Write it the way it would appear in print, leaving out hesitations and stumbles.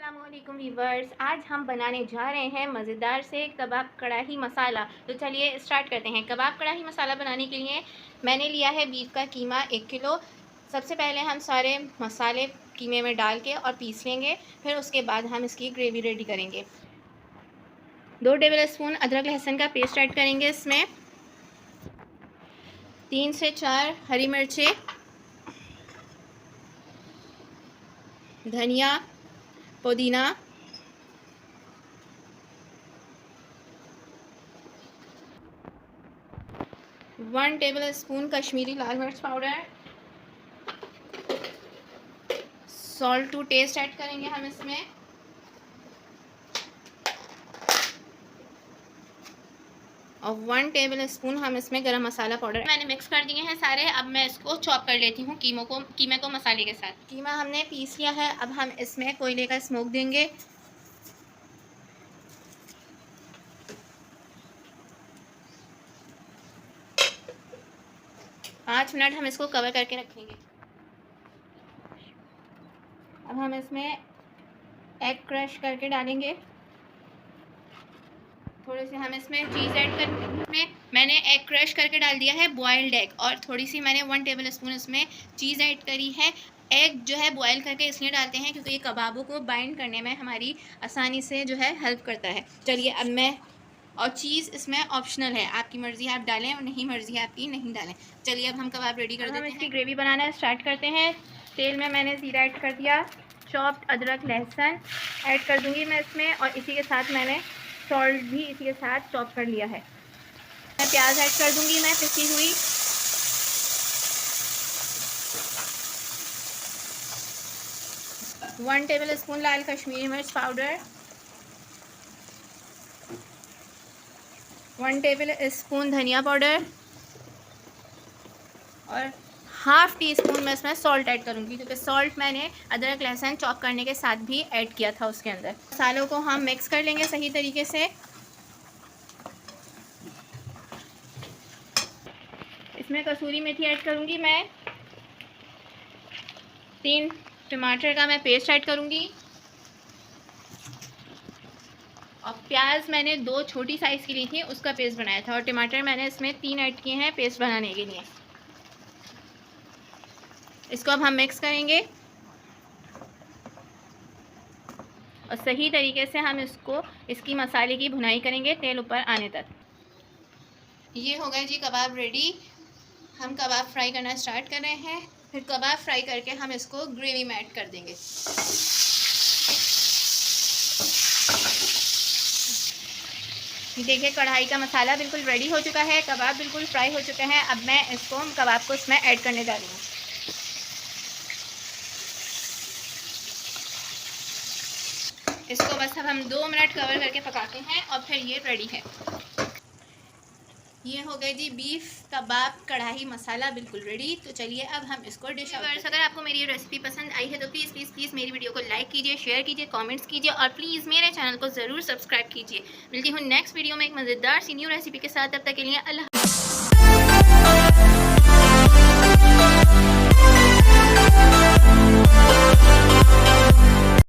अस्सलामुअलैकुम व्यूवर्स, आज हम बनाने जा रहे हैं मज़ेदार से कबाब कढ़ाई मसाला। तो चलिए स्टार्ट करते हैं। कबाब कढ़ाई मसाला बनाने के लिए मैंने लिया है बीफ का कीमा 1 किलो। सबसे पहले हम सारे मसाले कीमे में डाल के और पीस लेंगे, फिर उसके बाद हम इसकी ग्रेवी रेडी करेंगे। 2 टेबल स्पून अदरक लहसुन का पेस्ट ऐड करेंगे इसमें। 3 से 4 हरी मिर्चें, धनिया, पुदीना, 1 टेबल स्पून कश्मीरी लाल मिर्च powder, salt to taste add करेंगे हम इसमें। और 1 टेबल स्पून हम इसमें गरम मसाला पाउडर मैंने मिक्स कर दिए हैं सारे। अब मैं इसको चॉप कर लेती हूँ कीमे को मसाले के साथ। कीमा हमने पीस लिया है। अब हम इसमें कोयले का स्मोक देंगे। पाँच मिनट हम इसको कवर करके रखेंगे। अब हम इसमें एग क्रश करके डालेंगे। थोड़े से हम इसमें चीज़ ऐड करके मैंने एग क्रश करके डाल दिया है, बॉइल्ड एग, और थोड़ी सी मैंने 1 टेबल स्पून इसमें चीज़ ऐड करी है। एग जो है बॉयल करके इसलिए डालते हैं क्योंकि ये कबाबों को बाइंड करने में हमारी आसानी से जो है हेल्प करता है। चलिए अब मैं, और चीज़ इसमें ऑप्शनल है, आपकी मर्ज़ी है आप डालें, और नहीं मर्ज़ी है आपकी नहीं डालें। चलिए अब हम कबाब रेडी कर देते हैं। हम इसकी ग्रेवी बनाना स्टार्ट करते हैं। तेल में मैंने ज़ीरा ऐड कर दिया, चॉप्ड अदरक लहसुन ऐड कर दूँगी मैं इसमें, और इसी के साथ मैंने सॉल्ट भी इसी के साथ चॉप कर लिया है। मैं प्याज ऐड कर दूँगी, मैं पिसी हुई। वन टेबल स्पून लाल कश्मीरी मिर्च पाउडर, 1 टेबल स्पून धनिया पाउडर, और हाफ़ टी स्पून मैं इसमें सॉल्ट ऐड करूँगी क्योंकि सॉल्ट मैंने अदरक लहसुन चॉप करने के साथ भी ऐड किया था उसके अंदर। मसालों को हम मिक्स कर लेंगे सही तरीके से। इसमें कसूरी मेथी ऐड करूँगी मैं। 3 टमाटर का मैं पेस्ट ऐड करूँगी, और प्याज मैंने 2 छोटी साइज़ की ली थी, उसका पेस्ट बनाया था, और टमाटर मैंने इसमें 3 ऐड किए हैं पेस्ट बनाने के लिए। इसको अब हम मिक्स करेंगे और सही तरीके से हम इसकी मसाले की भुनाई करेंगे तेल ऊपर आने तक। ये हो गए जी कबाब रेडी। हम कबाब फ्राई करना स्टार्ट कर रहे हैं। फिर कबाब फ्राई करके हम इसको ग्रेवी में ऐड कर देंगे। देखिए कढ़ाई का मसाला बिल्कुल रेडी हो चुका है, कबाब बिल्कुल फ्राई हो चुके हैं। अब मैं कबाब को इसमें ऐड करने जा रही हूँ। इसको बस अब हम 2 मिनट कवर करके पकाते हैं और फिर ये रेडी है। ये हो गए जी बीफ कबाब कढ़ाई मसाला बिल्कुल रेडी। तो चलिए अब हम इसको डिश आउट करते हैं। अगर आपको मेरी ये रेसिपी पसंद आई है तो प्लीज़ प्लीज़ प्लीज़ मेरी वीडियो को लाइक कीजिए, शेयर कीजिए, कमेंट्स कीजिए, और प्लीज़ मेरे चैनल को ज़रूर सब्सक्राइब कीजिए। मिलती हूँ नेक्स्ट वीडियो में एक मज़ेदार सी न्यू रेसिपी के साथ। तब तक के लिए अल्लाह।